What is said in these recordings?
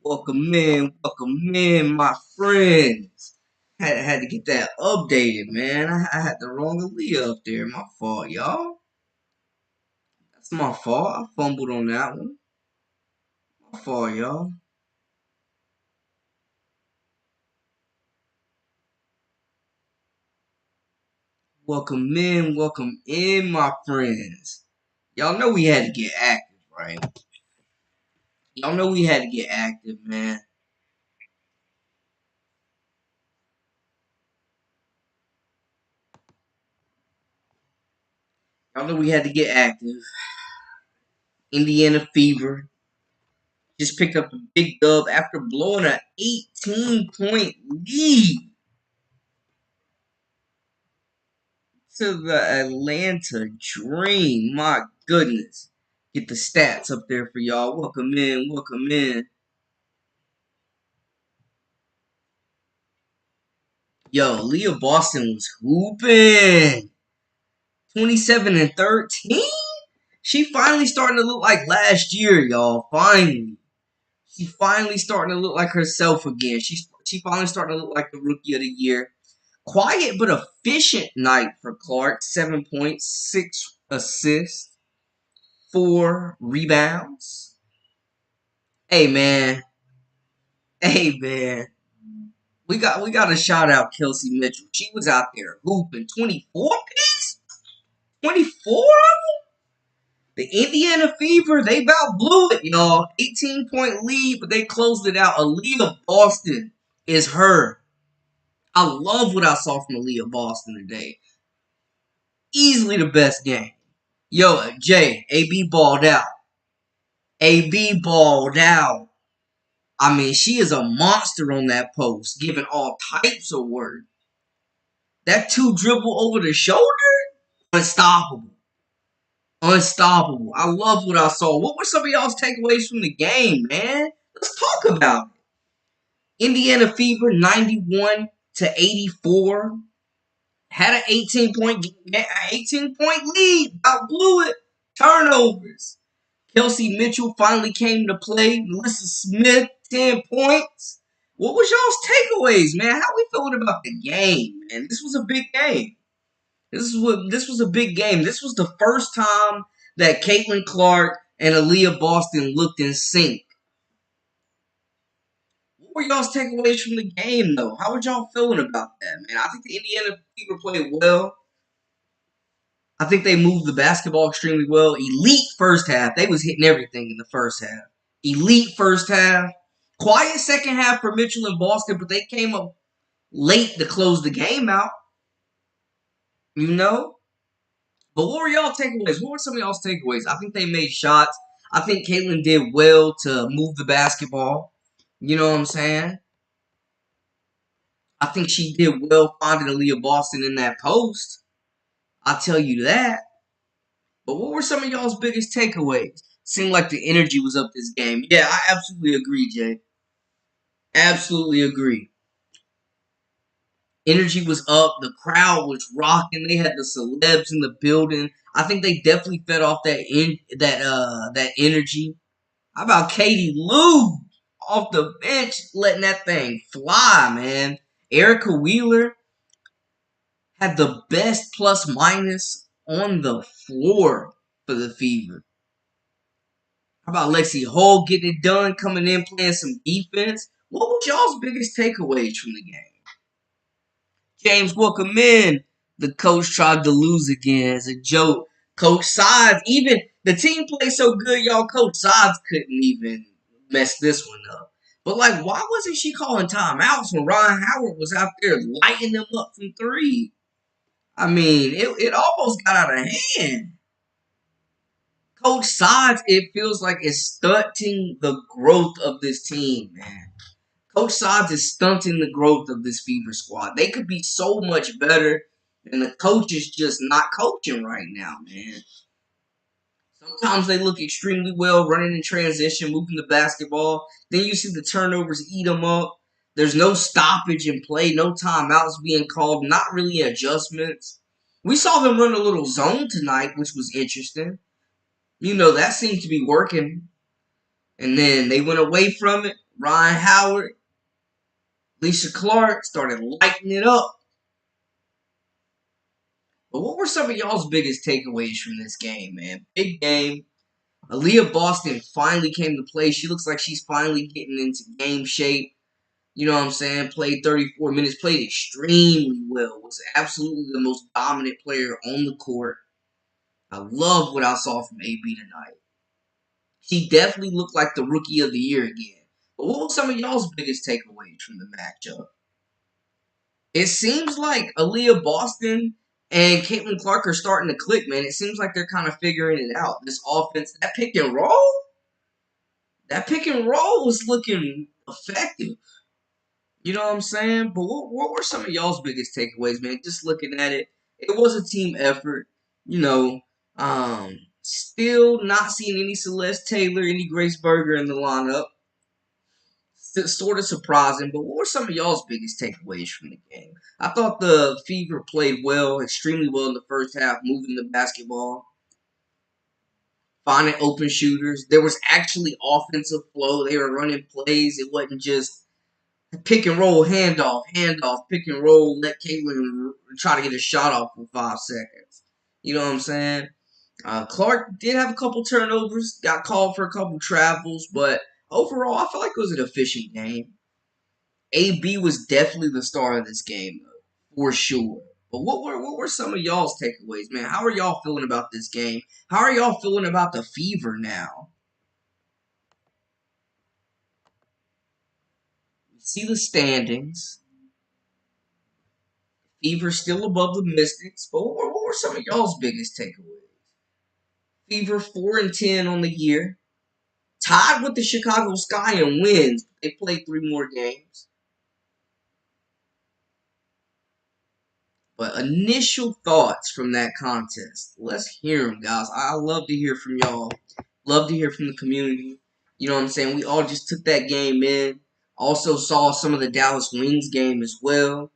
Welcome in, my friends. Had to get that updated, man. I had the wrong Aliyah up there. My fault, y'all. That's my fault. I fumbled on that one. My fault, y'all. Welcome in, my friends. Y'all know we had to get active, right? Y'all know we had to get active, man. Y'all know we had to get active. Indiana Fever just picked up a big dub after blowing an 18-point lead to the Atlanta Dream. My goodness. Get the stats up there for y'all. Welcome in. Yo, Leah Boston was hooping. 27 and 13? She finally starting to look like last year, y'all. Finally. She finally starting to look like herself again. She finally starting to look like the rookie of the year. Quiet but efficient night for Clark. 7 points, 6 assists, 4 rebounds. Hey man. Hey man. We got to shout out Kelsey Mitchell. She was out there hooping 24 piece? 24 of them? The Indiana Fever, they about blew it, y'all. 18-point lead, but they closed it out. Aliyah Boston is her. I love what I saw from Aliyah Boston today. Easily the best game. Yo, Jay, AB balled out. AB balled out. I mean, she is a monster on that post, giving all types of work. That two dribble over the shoulder, unstoppable. Unstoppable. I love what I saw. What were some of y'all's takeaways from the game, man? Let's talk about it. Indiana Fever 91 to 84. Had an 18-point lead. Outblew it. Turnovers. Kelsey Mitchell finally came to play. Melissa Smith, 10 points. What was y'all's takeaways, man? How we feeling about the game, man? This was a big game. This was a big game. This was the first time that Caitlin Clark and Aliyah Boston looked in sync. What were y'all's takeaways from the game, though? How were y'all feeling about that, man? I think the Indiana Fever played well. I think they moved the basketball extremely well. Elite first half. They was hitting everything in the first half. Elite first half. Quiet second half for Mitchell and Boston, but they came up late to close the game out. You know? But what were y'all takeaways? What were some of y'all's takeaways? I think they made shots. I think Caitlin did well to move the basketball. You know what I'm saying? I think she did well finding Aliyah Boston in that post. I'll tell you that. But what were some of y'all's biggest takeaways? Seemed like the energy was up this game. Yeah, I absolutely agree, Jay. Absolutely agree. Energy was up. The crowd was rocking. They had the celebs in the building. I think they definitely fed off that energy. How about Katie Lou off the bench letting that thing fly, man? Erica Wheeler had the best plus minus on the floor for the Fever. How about Lexi Hull getting it done, coming in, playing some defense? What was y'all's biggest takeaways from the game? James, welcome in. The coach tried to lose again as a joke. Coach Sides, even the team played so good, y'all. Coach Sides couldn't even mess this one up. But like, why wasn't she calling timeouts when Ryan Howard was out there lighting them up from three? I mean, it almost got out of hand. Coach Sides, it feels like it's stunting the growth of this team, man. Coach Sides is stunting the growth of this Fever squad. They could be so much better, and the coach is just not coaching right now, man. Sometimes they look extremely well running in transition, moving the basketball. Then you see the turnovers eat them up. There's no stoppage in play, no timeouts being called, not really adjustments. We saw them run a little zone tonight, which was interesting. You know, that seemed to be working. And then they went away from it. Ryan Howard, Lisa Clark started lighting it up. But what were some of y'all's biggest takeaways from this game, man? Big game. Aliyah Boston finally came to play. She looks like she's finally getting into game shape. You know what I'm saying? Played 34 minutes, played extremely well. Was absolutely the most dominant player on the court. I love what I saw from AB tonight. She definitely looked like the rookie of the year again. But what were some of y'all's biggest takeaways from the matchup? It seems like Aliyah Boston and Caitlin Clark are starting to click, man. It seems like they're kind of figuring it out. This offense, that pick and roll was looking effective. You know what I'm saying? But what were some of y'all's biggest takeaways, man? Just looking at it, it was a team effort. You know, still not seeing any Celeste Taylor, any Grace Berger in the lineup. Sort of surprising, but what were some of y'all's biggest takeaways from the game? I thought the Fever played well, extremely well in the first half, moving the basketball, finding open shooters. There was actually offensive flow. They were running plays. It wasn't just pick and roll, handoff, pick and roll, let Caitlin try to get a shot off for 5 seconds. You know what I'm saying? Clark did have a couple turnovers, got called for a couple travels, but overall, I felt like it was an efficient game. AB was definitely the star of this game, though, for sure. But what were some of y'all's takeaways, man? How are y'all feeling about this game? How are y'all feeling about the Fever now? We see the standings. Fever still above the Mystics, but what were some of y'all's biggest takeaways? Fever 4-10 on the year, tied with the Chicago Sky in wins. They played 3 more games. But initial thoughts from that contest. Let's hear them, guys. I love to hear from y'all. Love to hear from the community. You know what I'm saying? We all just took that game in. Also saw some of the Dallas Wings game as well.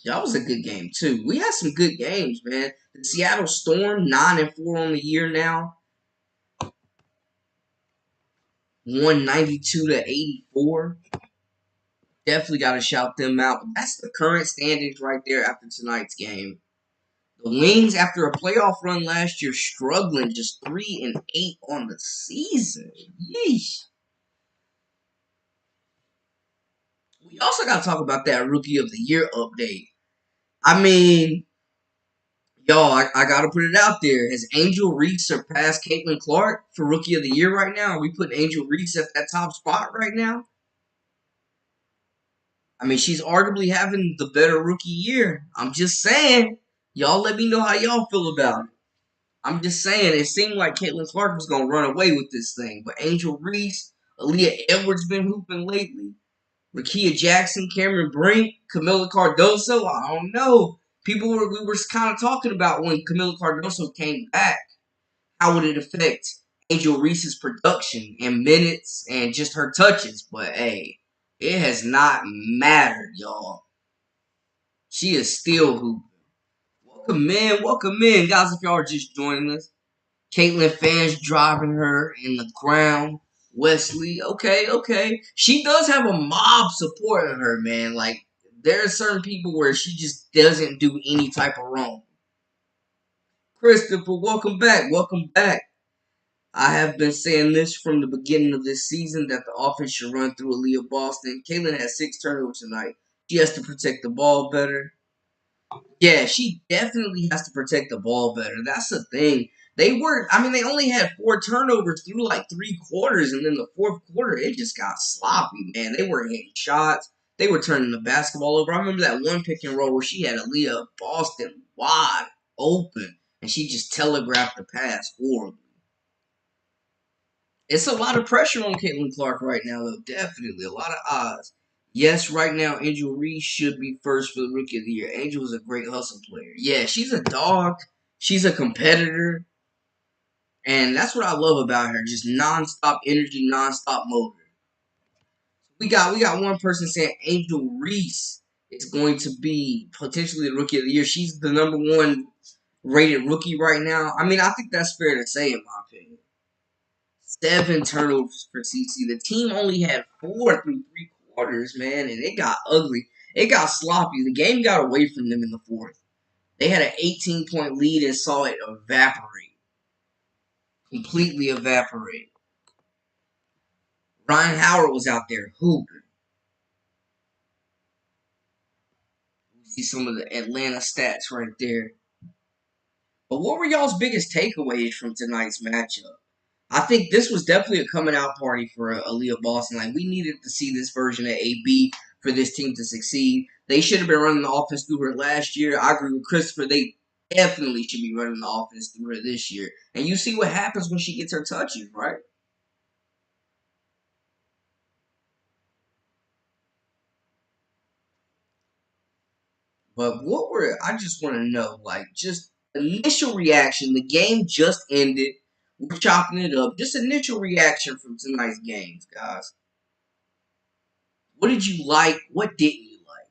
That was a good game too. We had some good games, man. The Seattle Storm 9-4 on the year now. 192-84. Definitely got to shout them out. That's the current standings right there after tonight's game. The Wings, after a playoff run last year, struggling just 3-8 on the season. Yeesh. We also got to talk about that Rookie of the Year update. I mean, y'all, I got to put it out there. Has Angel Reese surpassed Caitlin Clark for Rookie of the Year right now? Are we putting Angel Reese at that top spot right now? I mean, she's arguably having the better rookie year. I'm just saying. Y'all let me know how y'all feel about it. I'm just saying, it seemed like Caitlin Clark was going to run away with this thing. But Angel Reese, Aliyah Edwards been hooping lately. Rakia Jackson, Cameron Brink, Camila Cardoso. I don't know. We were kind of talking about when Camila Cardoso came back. How would it affect Angel Reese's production and minutes and just her touches? But hey, it has not mattered, y'all. She is still hooping. Welcome in, guys. If y'all are just joining us, Caitlin fans driving her in the ground. Wesley, okay. She does have a mob supporting her, man. Like, there are certain people where she just doesn't do any type of wrong. Christopher, welcome back. Welcome back. I have been saying this from the beginning of this season that the offense should run through Aliyah Boston. Caitlin has 6 turnovers tonight. She has to protect the ball better. Yeah, she definitely has to protect the ball better. That's the thing. They only had 4 turnovers through like 3 quarters, and then the 4th quarter, it just got sloppy, man. They were hitting shots. They were turning the basketball over. I remember that one pick and roll where she had Aliyah Boston wide open, and she just telegraphed the pass horribly. It's a lot of pressure on Caitlin Clark right now, though. Definitely. A lot of odds. Yes, right now, Angel Reese should be first for the Rookie of the Year. Angel is a great hustle player. Yeah, she's a dog. She's a competitor. And that's what I love about her. Just nonstop energy, nonstop motor. We got one person saying Angel Reese is going to be potentially the Rookie of the Year. She's the number 1 rated rookie right now. I mean, I think that's fair to say, in my opinion. 7 turnovers for CC. The team only had 4 through 3 quarters, man, and it got ugly. It got sloppy. The game got away from them in the fourth. They had an 18-point lead and saw it evaporate. Completely evaporate. Ryan Howard was out there hooping. You see some of the Atlanta stats right there. But what were y'all's biggest takeaways from tonight's matchup? I think this was definitely a coming out party for Aliyah Boston. Like, we needed to see this version of AB for this team to succeed. They should have been running the offense through her last year. I agree with Christopher. They definitely should be running the offense through her this year. And you see what happens when she gets her touches, right? But I just want to know, like, just initial reaction. The game just ended. We're chopping it up. Just initial reaction from tonight's games, guys. What did you like? What didn't you like?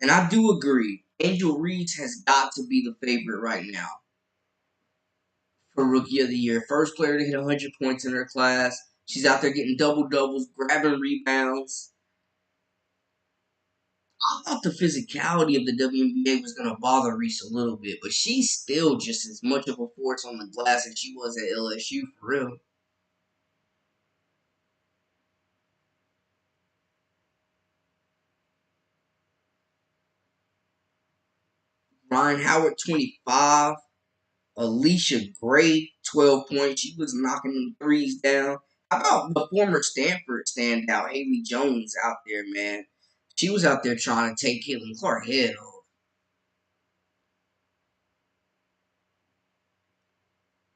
And I do agree. Angel Reese has got to be the favorite right now for Rookie of the Year. First player to hit 100 points in her class. She's out there getting double doubles, grabbing rebounds. I thought the physicality of the WNBA was going to bother Reese a little bit, but she's still just as much of a force on the glass as she was at LSU, for real. Ryan Howard, 25. Alicia Gray, 12 points. She was knocking them threes down. How about the former Stanford standout, Haley Jones, out there, man? She was out there trying to take Caitlin Clark head off.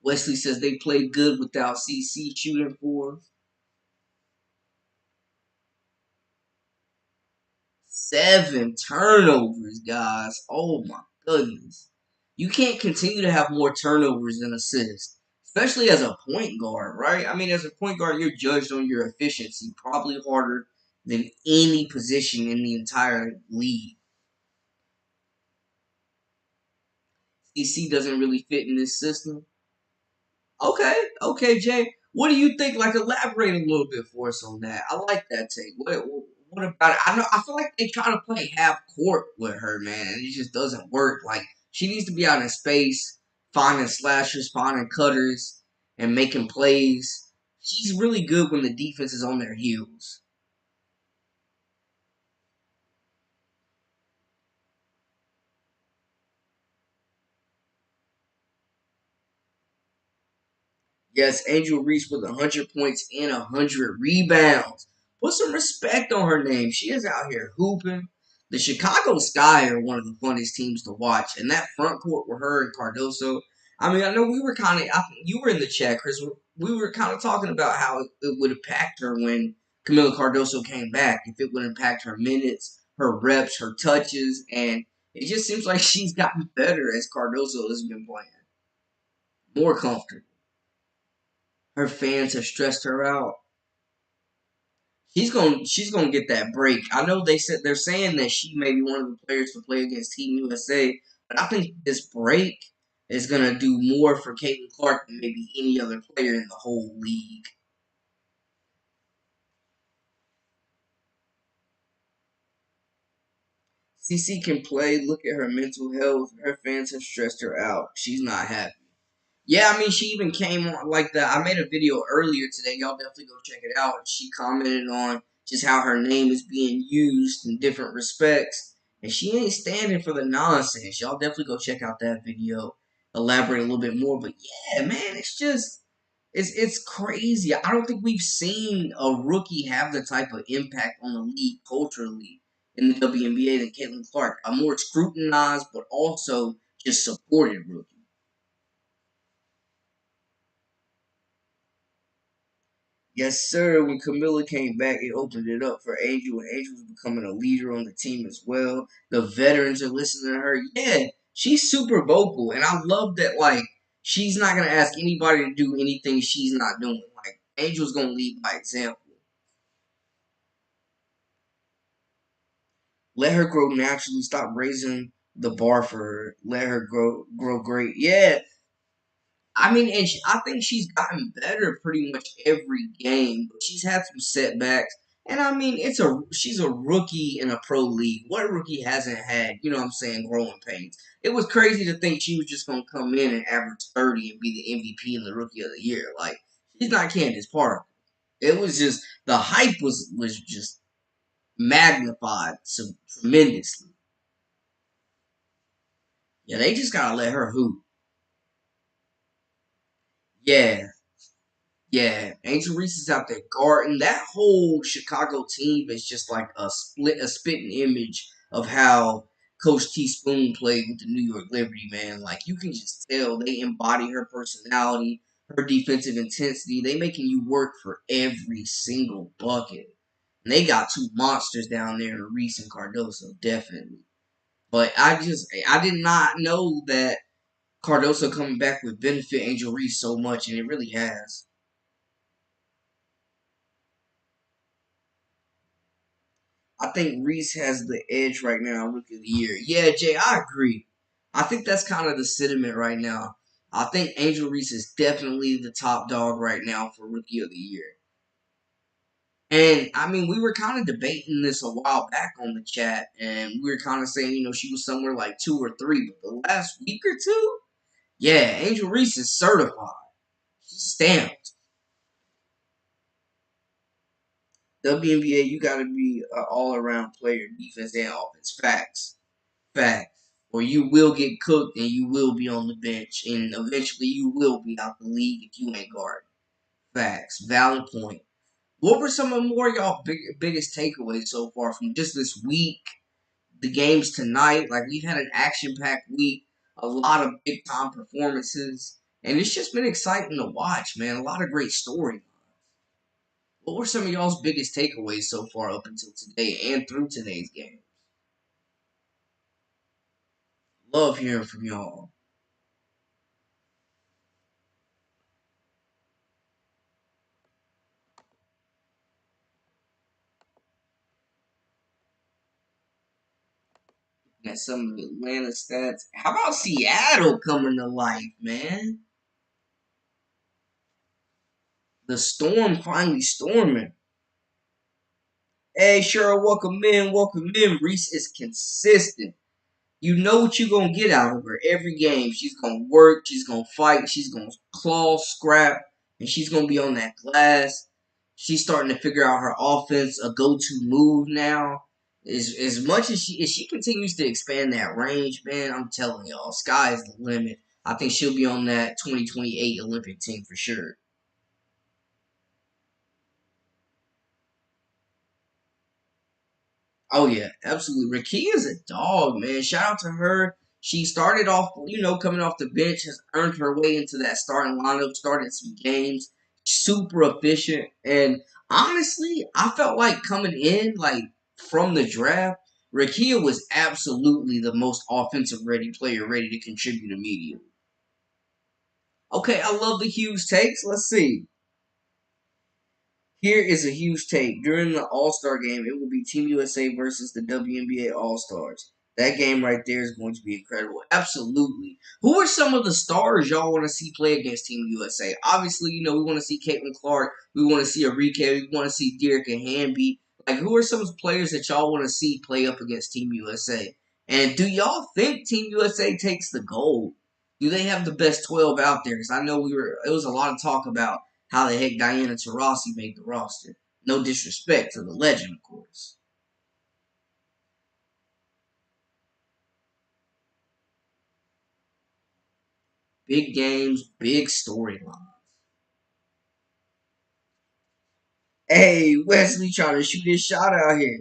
Wesley says they played good without CC shooting for 7 turnovers, guys. Oh my goodness. You can't continue to have more turnovers than assists, especially as a point guard, right? I mean, as a point guard, you're judged on your efficiency probably harder than any position in the entire league. CC doesn't really fit in this system. Okay, okay, Jay. What do you think? Like, elaborate a little bit for us on that. I like that take. What about it? I know. I feel like they try to play half court with her, man, and it just doesn't work. Like, she needs to be out in space, finding slashers, finding cutters, and making plays. She's really good when the defense is on their heels. Yes, Angel Reese with 100 points and 100 rebounds. Put some respect on her name. She is out here hooping. The Chicago Sky are one of the funnest teams to watch, and that front court with her and Cardoso. I mean, I know we were kind of, you were in the chat, Chris. We were kind of talking about how it would impact her when Camila Cardoso came back. If it would impact her minutes, her reps, her touches, and it just seems like she's gotten better as Cardoso has been playing. More comfortable. Her fans have stressed her out. She's gonna get that break. I know they're saying that she may be one of the players to play against Team USA, but I think this break is gonna do more for Caitlin Clark than maybe any other player in the whole league. CC can play. Look at her mental health. Her fans have stressed her out. She's not happy. Yeah, I mean, she even came on like that. I made a video earlier today. Y'all definitely go check it out. She commented on just how her name is being used in different respects, and she ain't standing for the nonsense. Y'all definitely go check out that video, elaborate a little bit more. But yeah, man, it's crazy. I don't think we've seen a rookie have the type of impact on the league culturally in the WNBA than Caitlin Clark. A more scrutinized, but also just supported rookie. Yes, sir. When Camilla came back, it opened it up for Angel, and Angel was becoming a leader on the team as well. The veterans are listening to her. Yeah, she's super vocal, and I love that. Like, she's not gonna ask anybody to do anything she's not doing. Like, Angel's gonna lead by example. Let her grow naturally. Stop raising the bar for her. Let her grow great. Yeah, I mean, and I think she's gotten better pretty much every game, but she's had some setbacks. And I mean, she's a rookie in a pro league. What rookie hasn't had, you know what I'm saying, growing pains? It was crazy to think she was just gonna come in and average 30 and be the MVP and the rookie of the year. Like, she's not Candace Parker. It was just the hype was just magnified so tremendously. Yeah, they just gotta let her hoop. Yeah, yeah, Angel Reese is out there guarding. That whole Chicago team is just like a spitting image of how Coach Teaspoon played with the New York Liberty, man. Like you can just tell they embody her personality, her defensive intensity. They making you work for every single bucket. And they got two monsters down there, Reese and Cardoso, definitely. But I did not know that Cardoso coming back would benefit Angel Reese so much, and it really has. I think Reese has the edge right now, rookie of the year. Yeah, Jay, I agree. I think that's kind of the sentiment right now. I think Angel Reese is definitely the top dog right now for rookie of the year. And I mean, we were kind of debating this a while back on the chat, and we were kind of saying, she was somewhere like 2 or 3. But the last week or two, yeah, Angel Reese is certified. She's stamped. WNBA, you got to be an all around player, defense and offense. Facts. Facts. Or you will get cooked and you will be on the bench. And eventually you will be out the league if you ain't guarding. Facts. Valid point. What were some of more y'all biggest takeaways so far from just this week? The games tonight. Like we've had an action packed week. A lot of big time performances. And it's just been exciting to watch, man. A lot of great storylines. What were some of y'all's biggest takeaways so far up until today and through today's game? Love hearing from y'all. At some of the Atlanta stats. How about Seattle coming to life, man? The storm finally storming. Hey, Cheryl, welcome in, welcome in. Reese is consistent. You know what you're gonna get out of her every game. She's gonna work, she's gonna fight, she's gonna claw, scrap, and she's gonna be on that glass. She's starting to figure out her offense, a go-to move now. As much as she continues to expand that range, man, I'm telling y'all, sky is the limit. I think she'll be on that 2028 Olympic team for sure. Oh yeah, absolutely. Rakia's a dog, man. Shout out to her. She started off, coming off the bench, has earned her way into that starting lineup, started some games, super efficient. And honestly, I felt like coming in, like from the draft, Rakia was absolutely the most offensive ready player ready to contribute immediately. Okay, I love the huge takes. Let's see. Here is a huge take. During the All Star game, it will be Team USA versus the WNBA All Stars. That game right there is going to be incredible. Absolutely. Who are some of the stars y'all want to see play against Team USA? Obviously, we want to see Caitlin Clark. We want to see Arike. We want to see Derek and Hamby. Like, who are some of the players that y'all want to see play up against Team USA? And do y'all think Team USA takes the gold? Do they have the best 12 out there? Because I know it was a lot of talk about how the heck Diana Taurasi made the roster. No disrespect to the legend, of course. Big games, big storyline. Hey, Wesley trying to shoot his shot out here.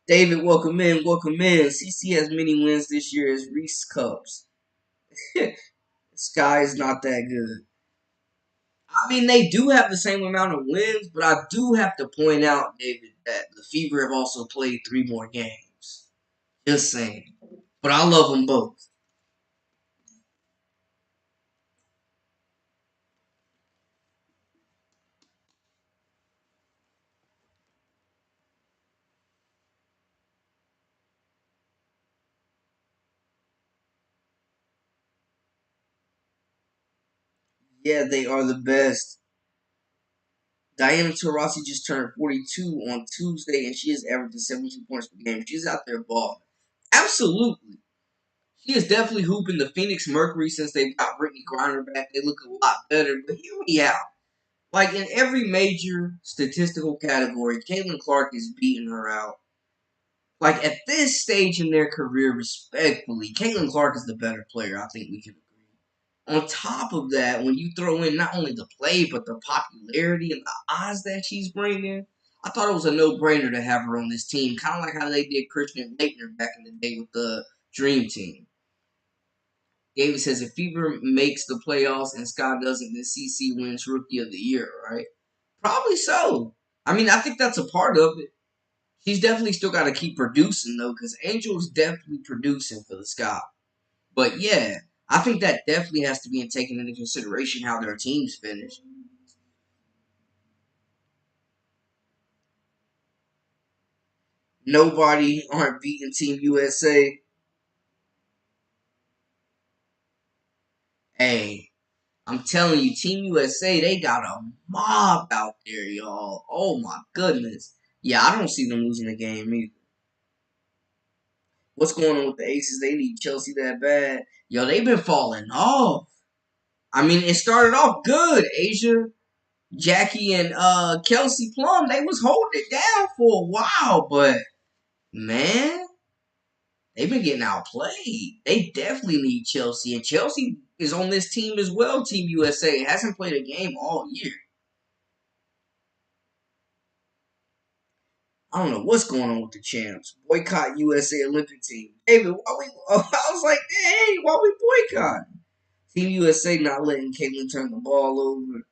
David, welcome in, welcome in. CC has many wins this year as Reese Cups. Sky is not that good. I mean, they do have the same amount of wins, but I do have to point out, David, that the Fever have also played 3 more games. Just saying. But I love them both. Yeah, they are the best. Diana Taurasi just turned 42 on Tuesday, and she is averaging 17 points per game. She's out there balling. Absolutely. She is definitely hooping the Phoenix Mercury since they've got Brittany Griner back. They look a lot better, but hear me out. Like in every major statistical category, Caitlin Clark is beating her out. Like at this stage in their career, respectfully, Caitlin Clark is the better player. I think we can agree. On top of that, when you throw in not only the play but the popularity and the odds that she's bringing, I thought it was a no-brainer to have her on this team. Kind of like how they did Christian Laettner back in the day with the Dream Team. David says if Fever makes the playoffs and Scott doesn't, then CC wins Rookie of the Year, right? Probably so. I mean, I think that's a part of it. He's definitely still got to keep producing though, because Angel's definitely producing for the Sky. But yeah, I think that definitely has to be taken into consideration how their teams finish. Nobody aren't beating Team USA. Hey, I'm telling you, Team USA, they got a mob out there, y'all. Oh my goodness. Yeah, I don't see them losing the game either. What's going on with the Aces? They need Chelsea that bad. Yo, they've been falling off. I mean, it started off good. Asia, Jackie, and Kelsey Plum, they was holding it down for a while, but man, they've been getting outplayed. They definitely need Chelsea, and Chelsea is on this team as well. Team USA hasn't played a game all year. I don't know what's going on with the champs. Boycott USA Olympic team. David, why we? I was like, hey, why we boycott? Team USA not letting Caitlin turn the ball over.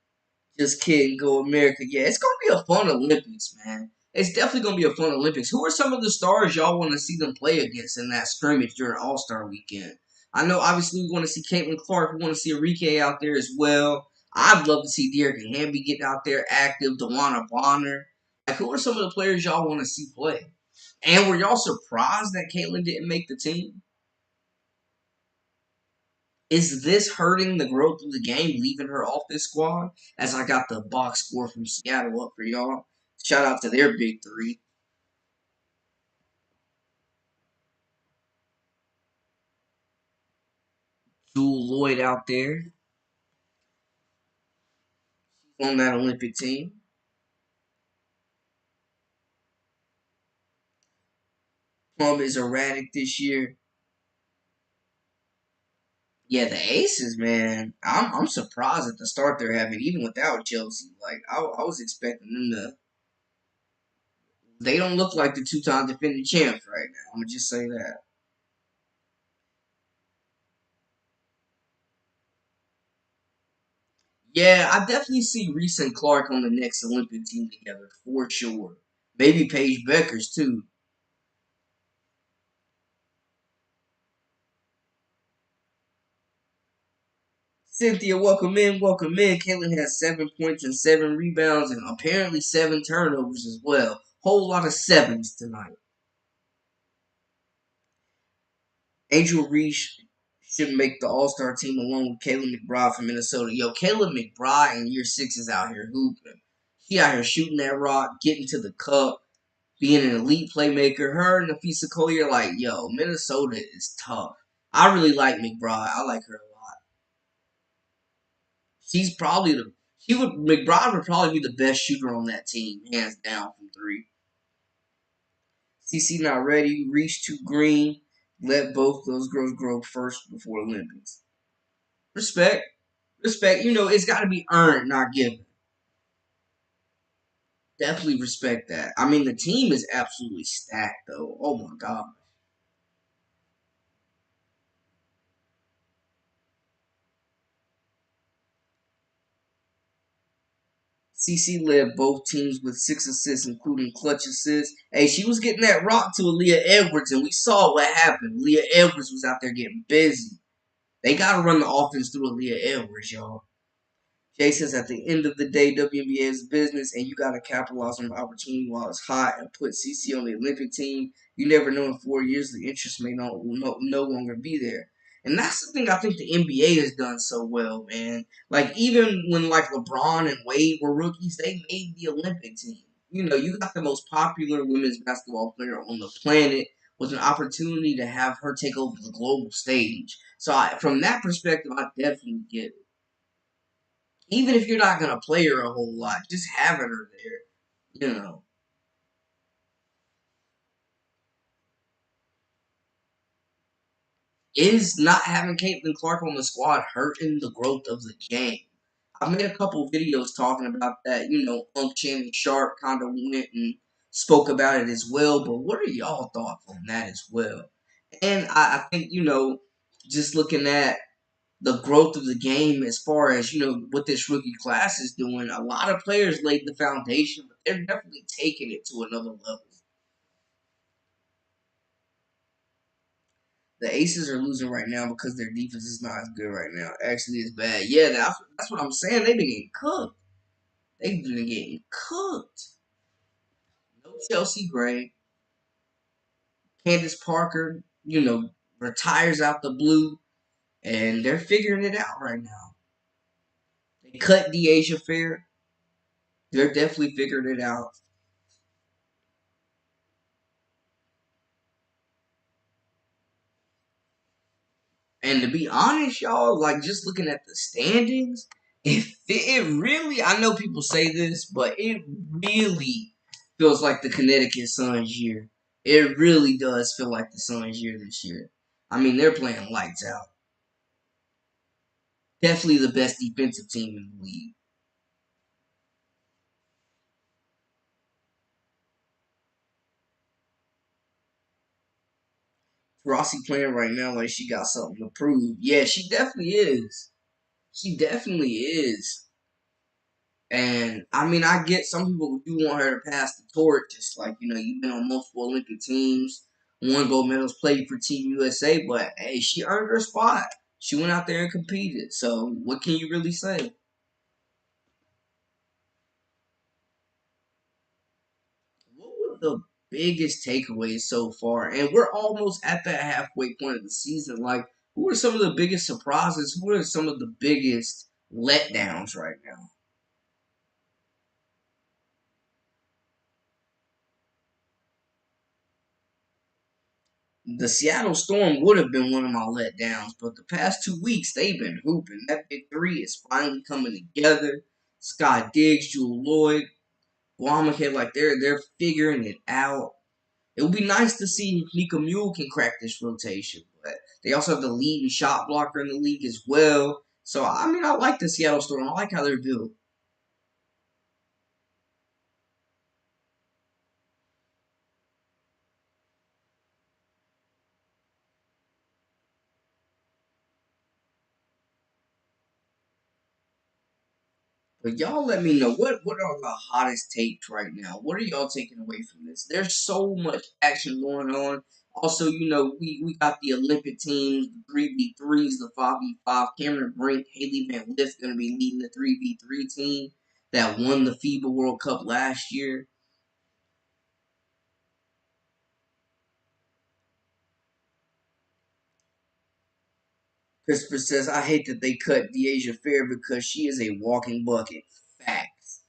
Just kidding, go America. Yeah, it's gonna be a fun Olympics, man. It's definitely gonna be a fun Olympics. Who are some of the stars y'all want to see them play against in that scrimmage during All Star Weekend? I know, obviously, we want to see Caitlin Clark. We want to see Enrique out there as well. I'd love to see Derek and Hamby get out there active. Dewana Bonner. Like, who are some of the players y'all want to see play? And were y'all surprised that Caitlin didn't make the team? Is this hurting the growth of the game, leaving her off this squad? As I got the box score from Seattle up for y'all. Shout out to their big three. Jewel Lloyd out there on that Olympic team. Plum is erratic this year. Yeah, the Aces, man. I'm surprised at the start they're having, even without Chelsea. Like I was expecting them to. They don't look like the two-time defending champs right now. I'm gonna just say that. Yeah, I definitely see Reese and Clark on the next Olympic team together for sure. Maybe Paige Beckers too. Cynthia, welcome in, welcome in. Caitlin has 7 points and 7 rebounds and apparently 7 turnovers as well. Whole lot of sevens tonight. Angel Reese should make the All-Star team along with Kayla McBride from Minnesota. Yo, Kayla McBride in year 6 is out here hooping. She out here shooting that rock, getting to the cup, being an elite playmaker. Her and Nafisa Collier, like, yo, Minnesota is tough. I really like McBride. I like her a lot. She's probably the she would McBride would probably be the best shooter on that team, hands down from three. CC not ready. Reach too green. Let both those girls grow first before Olympics. Respect, respect. You know it's got to be earned, not given. Definitely respect that. I mean, the team is absolutely stacked, though. Oh my god. CC led both teams with 6 assists, including clutch assists. Hey, she was getting that rock to Aliyah Edwards, and we saw what happened. Aliyah Edwards was out there getting busy. They got to run the offense through Aliyah Edwards, y'all. Jay says at the end of the day, WNBA is business, and you got to capitalize on the opportunity while it's hot and put CC on the Olympic team. You never know in 4 years the interest may no longer be there. And that's the thing I think the NBA has done so well, man. Like even when like LeBron and Wade were rookies, they made the Olympic team. You know, you got the most popular women's basketball player on the planet with an opportunity to have her take over the global stage. So from that perspective, I definitely get it. Even if you're not gonna play her a whole lot, just having her there, you know, is not having Caitlin Clark on the squad hurting the growth of the game? I've made a couple of videos talking about that. You know, Shannon Sharp kind of went and spoke about it as well. But what are y'all thoughts on that as well? And I think, you know, just looking at the growth of the game as far as, you know, what this rookie class is doing, a lot of players laid the foundation, but they're definitely taking it to another level. The Aces are losing right now because their defense is not as good right now. Actually, it's bad. Yeah, that's what I'm saying. They've been getting cooked. They've been getting cooked. No Chelsea Gray. Candace Parker, you know, retires out the blue, and they're figuring it out right now. They cut Deasia Fair. They're definitely figuring it out. And to be honest, y'all, like just looking at the standings, it really, I know people say this, but it really feels like the Connecticut Suns year. It really does feel like the Suns year this year. I mean, they're playing lights out. Definitely the best defensive team in the league. Rossi playing right now like she got something to prove. Yeah, she definitely is. She definitely is. And I mean, I get some people do want her to pass the torch. Just like, you know, you've been on multiple Olympic teams, won gold medals, played for Team USA, but hey, she earned her spot. She went out there and competed. So what can you really say? What were the biggest takeaways so far? And we're almost at that halfway point of the season. Like, who are some of the biggest surprises? Who are some of the biggest letdowns right now? The Seattle Storm would have been one of my letdowns, but the past 2 weeks they've been hooping. That big three is finally coming together. Scott Diggs, Jewel Lloyd, Guamahead, like they're figuring it out. It would be nice to see if Nika Mule can crack this rotation, but they also have the leading shot blocker in the league as well. So I mean, I like the Seattle Storm. I like how they're built. But y'all let me know what are the hottest takes right now? What are y'all taking away from this? There's so much action going on. Also, you know, we got the Olympic teams, the 3v3s, the 5v5. Cameron Brink, Haley Van Lith going to be leading the 3v3 team that won the FIBA World Cup last year. Christopher says, I hate that they cut Deasia Fair because she is a walking bucket. Facts.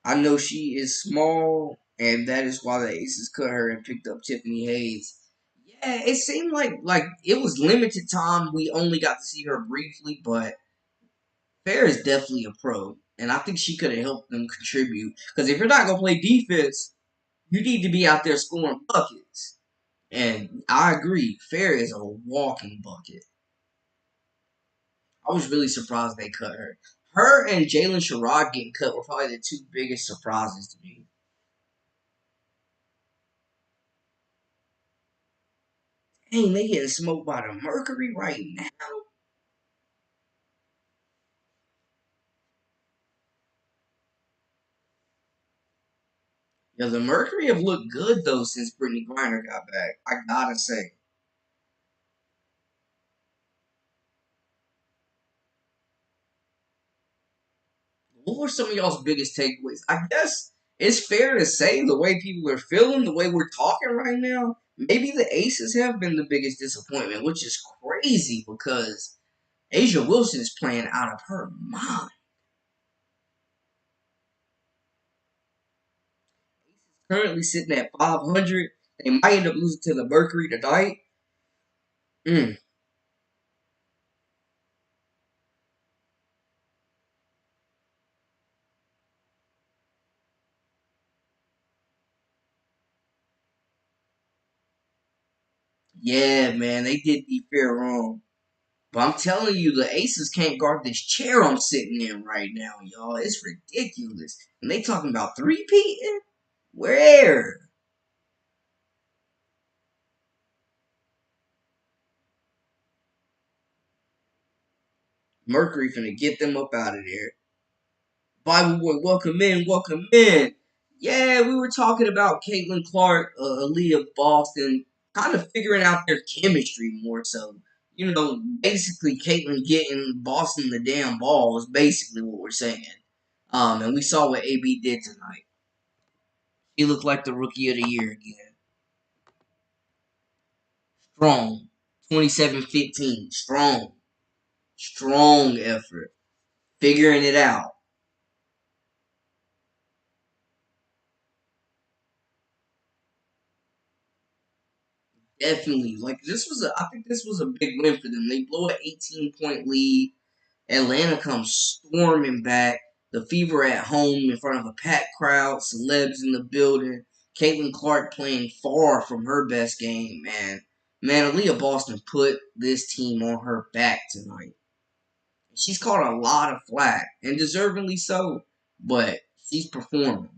I know she is small, and that is why the Aces cut her and picked up Tiffany Hayes. Yeah, it seemed like it was limited time. We only got to see her briefly, but Fair is definitely a pro, and I think she could have helped them contribute. Because if you're not gonna play defense, you need to be out there scoring buckets. And I agree, Fair is a walking bucket. I was really surprised they cut her. Her and Jalen Sherrod getting cut were probably the two biggest surprises to me. Dang, they getting smoked by the Mercury right now. Yeah, the Mercury have looked good though since Brittany Griner got back. I gotta say. What were some of y'all's biggest takeaways? I guess it's fair to say the way people are feeling, the way we're talking right now. Maybe the Aces have been the biggest disappointment, which is crazy because Asia Wilson is playing out of her mind. Currently sitting at 500. They might end up losing to the Mercury tonight. Mm, yeah, man, they did be fair wrong. But I'm telling you, the Aces can't guard this chair I'm sitting in right now, y'all. It's ridiculous. And they talking about three-peating? Where? Mercury finna get them up out of there. Bible boy, welcome in, welcome in. Yeah, we were talking about Caitlin Clark, Aliyah Boston, kind of figuring out their chemistry more so. Basically Caitlin getting Boston the damn ball is basically what we're saying. And we saw what AB did tonight. He looked like the rookie of the year again. Strong. 27-15. Strong. Strong effort. Figuring it out. Definitely. I think this was a big win for them. They blow an 18-point lead. Atlanta comes storming back. The Fever at home in front of a packed crowd, celebs in the building. Caitlin Clark playing far from her best game, man. Man, Aliyah Boston put this team on her back tonight. She's caught a lot of flack, and deservingly so, but she's performing.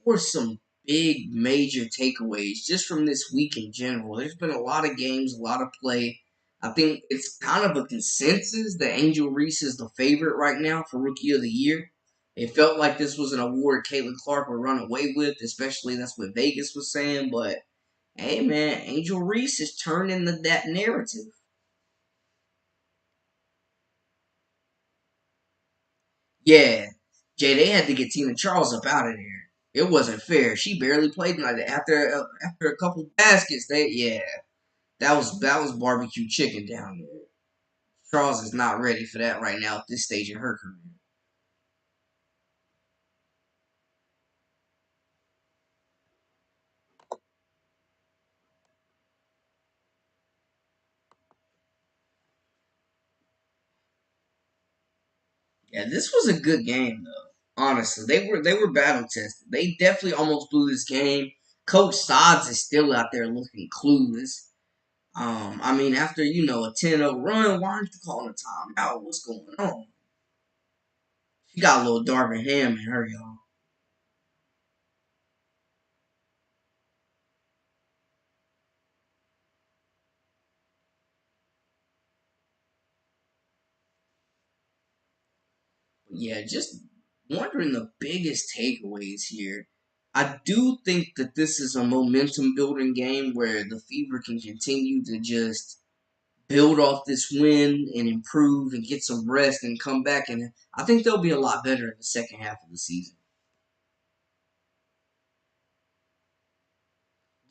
What were some big major takeaways just from this week in general? There's been a lot of games, a lot of play. I think it's kind of a consensus that Angel Reese is the favorite right now for Rookie of the Year. It felt like this was an award Caitlin Clark would run away with, especially that's what Vegas was saying. But hey, man, Angel Reese is turning that narrative. Yeah, Jay, they had to get Tina Charles up out of there. It wasn't fair. She barely played like that. After a couple baskets, that was barbecue chicken down there. Charles is not ready for that right now at this stage in her career. Yeah, this was a good game though. Honestly, they were battle tested. They definitely almost blew this game. Coach Sods is still out there looking clueless. I mean, after a 10-0 run, why aren't you calling a timeout? What's going on? She got a little Darvin Ham in her, y'all. Yeah, just wondering the biggest takeaways here. I do think that this is a momentum building game where the Fever can continue to just build off this win and improve and get some rest and come back. And I think they'll be a lot better in the second half of the season.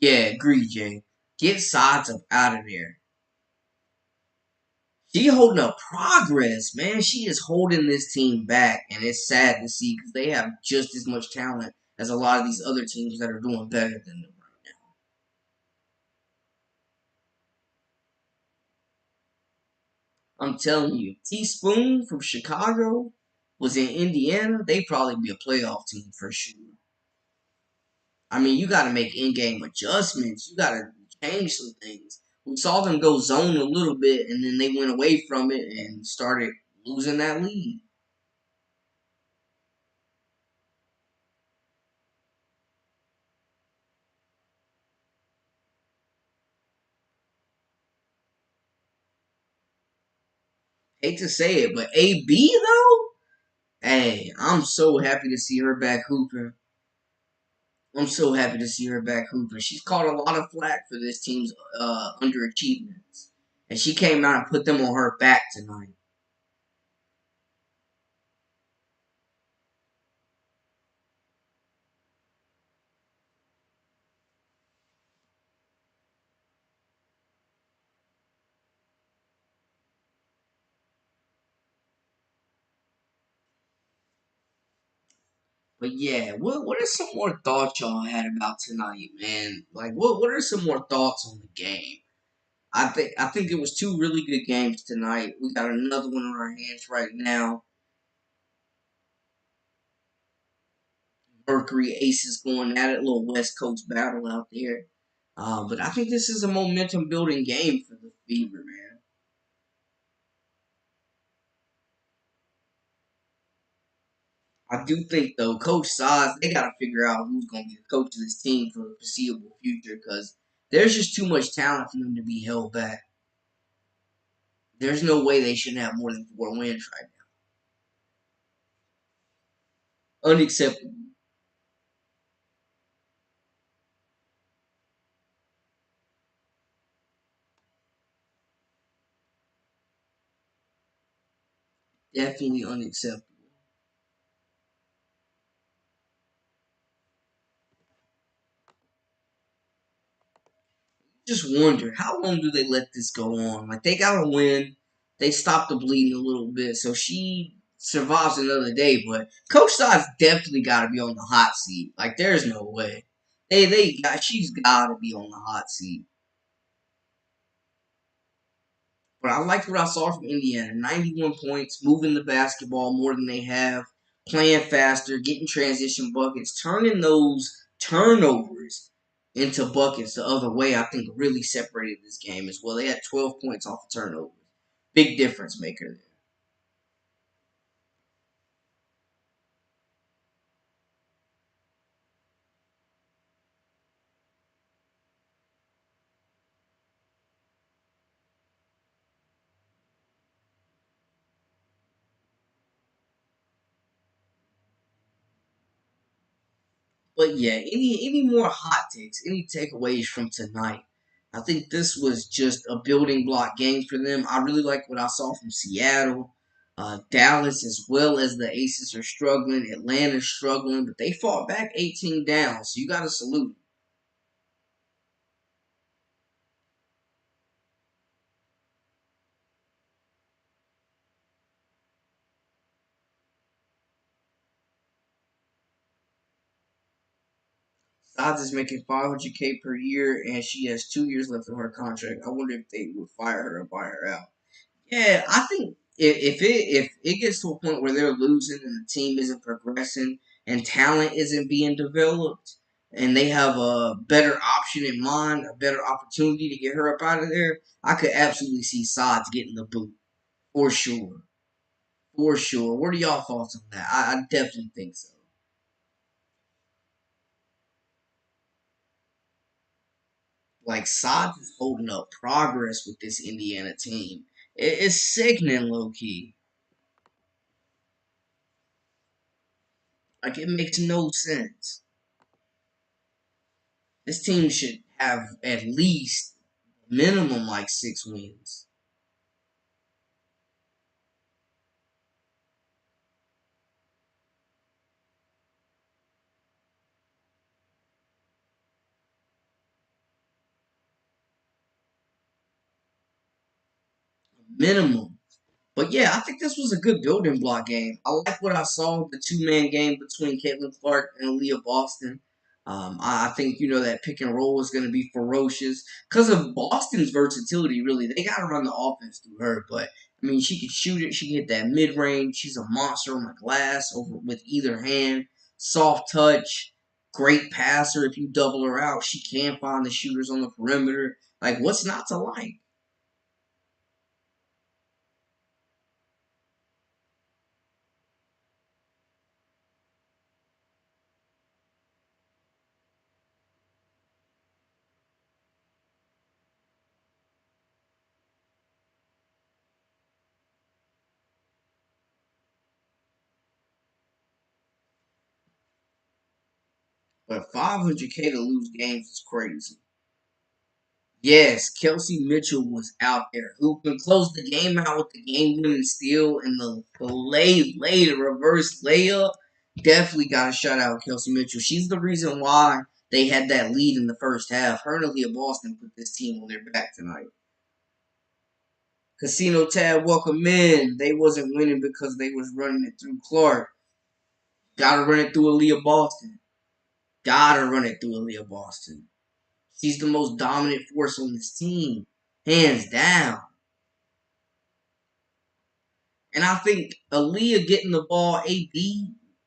Yeah, agree, Jay. Get sides up out of there. She holding up progress, man. She is holding this team back, and it's sad to see because they have just as much talent as a lot of these other teams that are doing better than them right now. I'm telling you, Teaspoon from Chicago was in Indiana. They'd probably be a playoff team for sure. I mean, you got to make in-game adjustments. You got to change some things. We saw them go zone a little bit, and then they went away from it and started losing that lead. Hate to say it, but AB though, hey, I'm so happy to see her back hooping. I'm so happy to see her back hooping. She's caught a lot of flack for this team's underachievements. and she came out and put them on her back tonight. But yeah, what are some more thoughts y'all had about tonight, man? Like what are some more thoughts on the game? I think it was two really good games tonight. We got another one on our hands right now. Mercury Aces going at it, a little West Coast battle out there. But I think this is a momentum building game for the Fever, man. I do think though, Coach Size, they got to figure out who's going to be the coach of this team for the foreseeable future because there's just too much talent for them to be held back. There's no way they shouldn't have more than 4 wins right now. Unacceptable. Definitely unacceptable. Just wonder how long do they let this go on? Like they gotta win. They stop the bleeding a little bit, so she survives another day. But Coach Side's definitely got to be on the hot seat. Like there's no way. She's got to be on the hot seat. But I liked what I saw from Indiana. 91 points, moving the basketball more than they have, playing faster, getting transition buckets, turning those turnovers into buckets the other way, I think really separated this game as well. They had 12 points off of turnovers. Big difference maker there. But yeah, any more hot takes, any takeaways from tonight? I think this was just a building block game for them. I really like what I saw from Seattle, Dallas, as well as the Aces are struggling. Atlanta's struggling, but they fought back 18 down, so you got to salute them. Odds is making 500K per year, and she has 2 years left on her contract. I wonder if they would fire her or buy her out. Yeah, I think if it gets to a point where they're losing and the team isn't progressing and talent isn't being developed and they have a better option in mind, a better opportunity to get her up out of there, I could absolutely see Sods getting the boot for sure, for sure. What are y'all thoughts on that? I definitely think so. Like Sods is holding up progress with this Indiana team. It's sickening, low key. Like it makes no sense. This team should have at least minimum like 6 wins. Minimum. But yeah, I think this was a good building block game. I like what I saw, the two-man game between Caitlin Clark and Aliyah Boston. I think, that pick and roll is going to be ferocious. Because of Boston's versatility, really. They got to run the offense through her. But, I mean, she could shoot it. She can hit that mid-range. She's a monster on the glass over with either hand. Soft touch. Great passer. If you double her out, she can find the shooters on the perimeter. Like, what's not to like? But 500K to lose games is crazy. Yes, Kelsey Mitchell was out there who can close the game out with the game-winning steal and the the reverse layup. Definitely got a shutout, Kelsey Mitchell. She's the reason why they had that lead in the first half. Her and Aliyah Boston put this team on their back tonight. Casino Tab, welcome in. They wasn't winning because they was running it through Clark. Gotta run it through Aliyah Boston. Gotta run it through Aliyah Boston. She's the most dominant force on this team, hands down. And I think Aliyah getting the ball, AD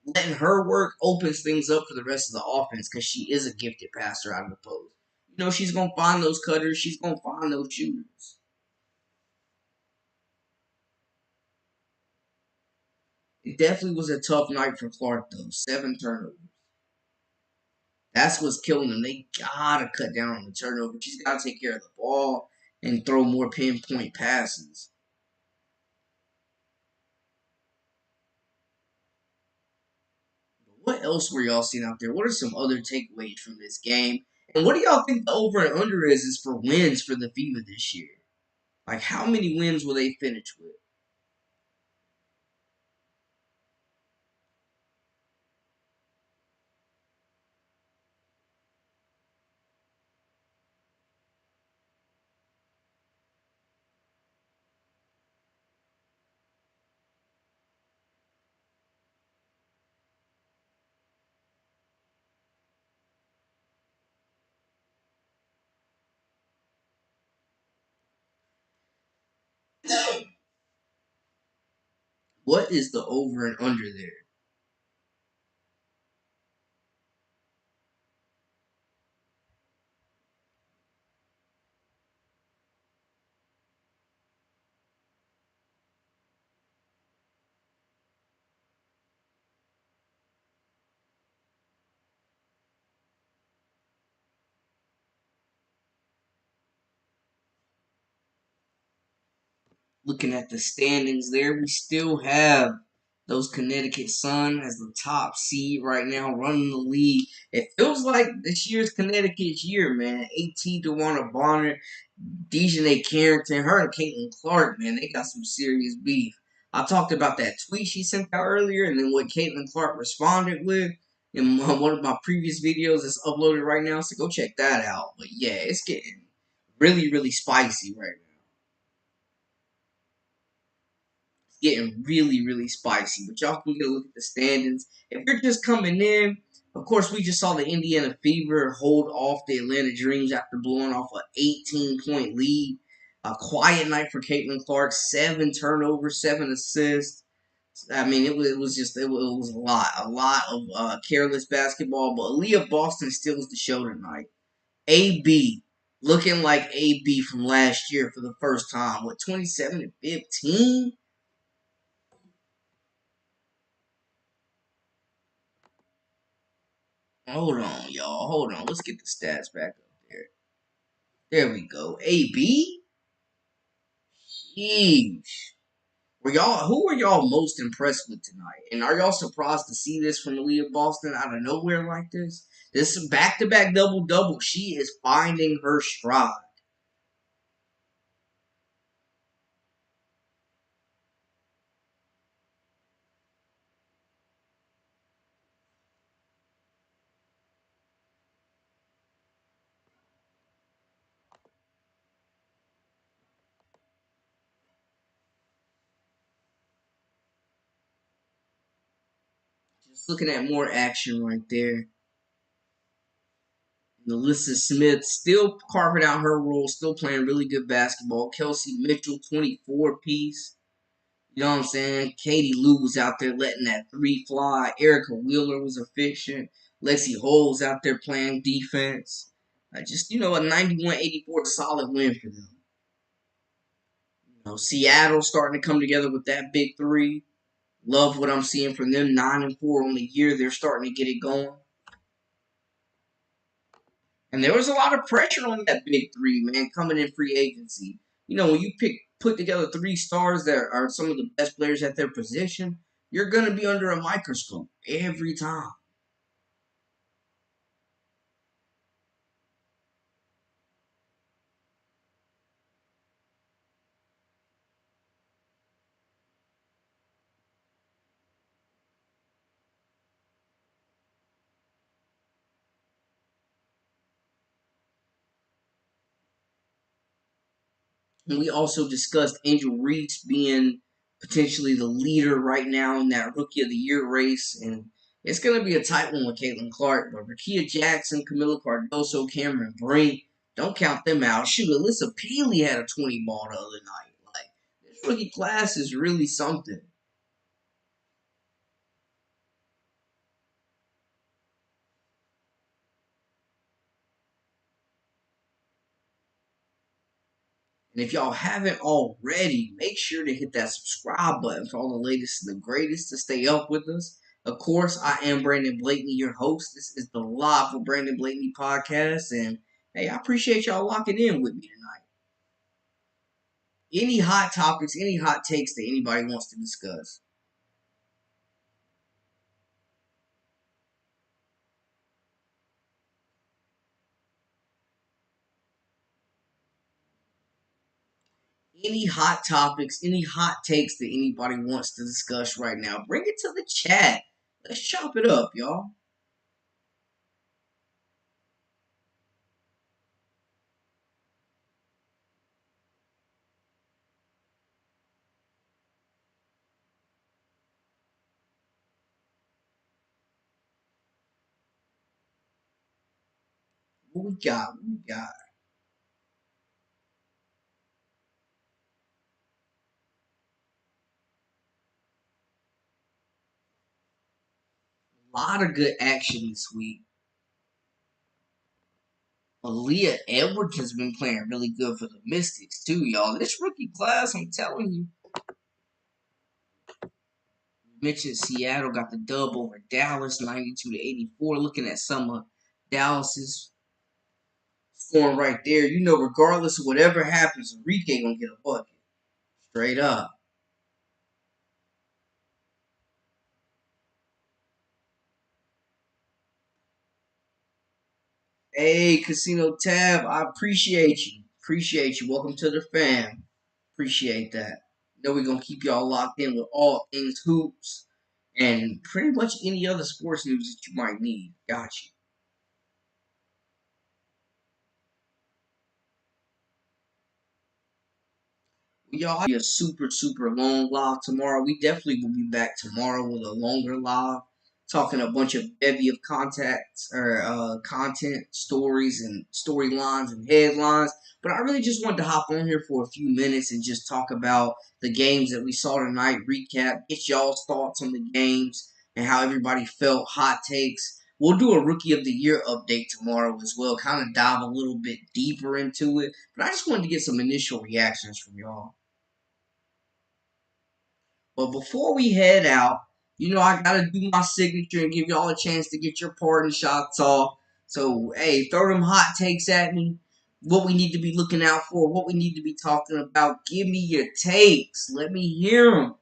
letting her work opens things up for the rest of the offense because she is a gifted passer out of the post. You know, she's gonna find those cutters. She's gonna find those shooters. It definitely was a tough night for Clark though. 7 turnovers. That's what's killing them. They gotta cut down on the turnover. She's gotta take care of the ball and throw more pinpoint passes. What else were y'all seeing out there? What are some other takeaways from this game? And what do y'all think the over and under is for wins for the FIBA this year? Like, how many wins will they finish with? What is the over and under there? Looking at the standings there, we still have those Connecticut Sun as the top seed right now, running the league. It feels like this year's Connecticut's year, man. 18 to 1 Bonner, Dejanay Carrington, her and Caitlin Clark, man, they got some serious beef. I talked about that tweet she sent out earlier, and then what Caitlin Clark responded with in one of my previous videos is uploaded right now, so go check that out. But yeah, it's getting really, really spicy right now. Getting really, really spicy. But y'all can get a look at the standings. If you're just coming in, of course, we just saw the Indiana Fever hold off the Atlanta Dreams after blowing off an 18-point lead. A quiet night for Caitlin Clark. 7 turnovers, 7 assists. I mean, it was a lot of careless basketball. But Aliyah Boston steals the show tonight. AB looking like AB from last year for the first time. What 27 and 15? Hold on, y'all. Hold on. Let's get the stats back up there. There we go. AB? Sheesh. Who were y'all most impressed with tonight? And are y'all surprised to see this from Aliyah Boston out of nowhere like this? This back-to-back double-double. She is finding her stride. Just looking at more action right there. Melissa Smith still carving out her role, still playing really good basketball. Kelsey Mitchell, 24 piece. You know what I'm saying? Katie Lou was out there letting that 3 fly. Erica Wheeler was efficient. Lexi Hole was out there playing defense. Just, a 91-84 solid win for them. Seattle starting to come together with that big 3. Love what I'm seeing from them. 9-4 on the year. They're starting to get it going. And there was a lot of pressure on that big 3, man, coming in free agency. When you put together 3 stars that are some of the best players at their position, you're going to be under a microscope every time. And we also discussed Angel Reese being potentially the leader right now in that Rookie of the Year race. And it's going to be a tight one with Caitlin Clark. But Rakia Jackson, Camila Cardoso, Cameron Brink, don't count them out. Shoot, Alyssa Peely had a 20 ball the other night. Like, this rookie class is really something. And if y'all haven't already, make sure to hit that subscribe button for all the latest and the greatest to stay up with us. Of course, I am Brandon Blakeney, your host. This is the Live for Brandon Blakeney podcast. And hey, I appreciate y'all locking in with me tonight. Any hot topics, any hot takes that anybody wants to discuss? Any hot topics, any hot takes that anybody wants to discuss right now, bring it to the chat. Let's chop it up, y'all. What we got? What we got? A lot of good action this week. Aliyah Edwards has been playing really good for the Mystics too, y'all. This rookie class, I'm telling you. Mentioned Seattle got the dub over Dallas, 92 to 84. Looking at some of Dallas's scoring right there, you know, regardless of whatever happens, Enrique gonna get a bucket, straight up. Hey, Casino Tab, I appreciate you. Appreciate you. Welcome to the fam. Appreciate that. Know we're gonna keep y'all locked in with all things hoops and pretty much any other sports news that you might need. Got you. Y'all be a super long live tomorrow. We definitely will be back tomorrow with a longer live, talking a bunch of bevy of contacts or content stories and storylines and headlines. But I really just wanted to hop on here for a few minutes and just talk about the games that we saw tonight, recap, get y'all's thoughts on the games and how everybody felt, hot takes. We'll do a Rookie of the Year update tomorrow as well, kind of dive a little bit deeper into it. But I just wanted to get some initial reactions from y'all. But before we head out, you know, I gotta do my signature and give y'all a chance to get your parting shots off. So, hey, throw them hot takes at me. What we need to be looking out for, what we need to be talking about. Give me your takes. Let me hear them.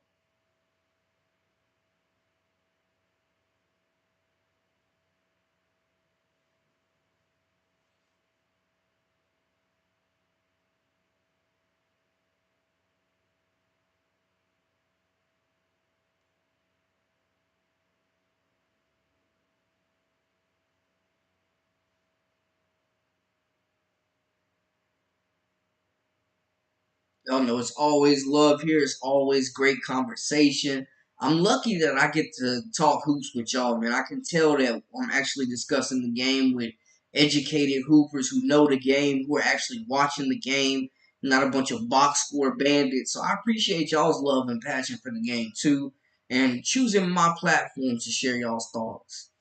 Y'all know it's always love here. It's always great conversation. I'm lucky that I get to talk hoops with y'all, man. I can tell that I'm actually discussing the game with educated hoopers who know the game, who are actually watching the game, not a bunch of box score bandits. So I appreciate y'all's love and passion for the game too, and choosing my platform to share y'all's thoughts.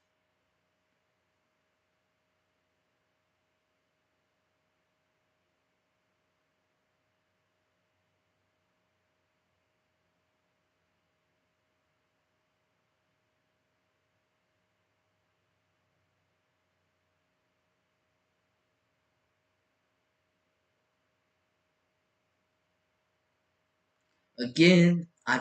Again, I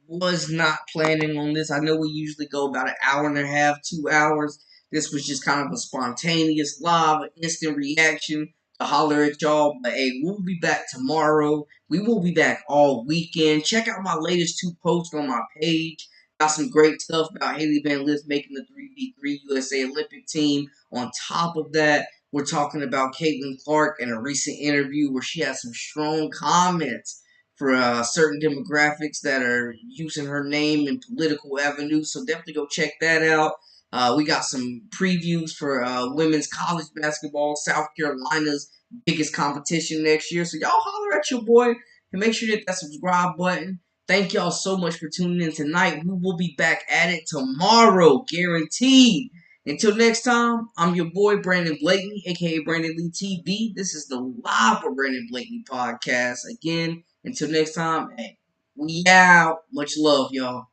was not planning on this. I know we usually go about an hour and a half, 2 hours. This was just kind of a spontaneous live, instant reaction to holler at y'all. But hey, we'll be back tomorrow. We will be back all weekend. Check out my latest two posts on my page. Got some great stuff about Haley Van Lith making the 3v3 USA Olympic team. On top of that, We're talking about Caitlin Clark in a recent interview where she had some strong comments for certain demographics that are using her name in political avenues. So definitely go check that out. We got some previews for women's college basketball, South Carolina's biggest competition next year. So y'all holler at your boy and make sure you hit that subscribe button. Thank y'all so much for tuning in tonight. We will be back at it tomorrow, guaranteed. Until next time, I'm your boy Brandon Blakeney, aka Brandon Lee TV. This is the Live with Brandon Blakeney podcast. Again, until next time, hey, we out. Much love, y'all.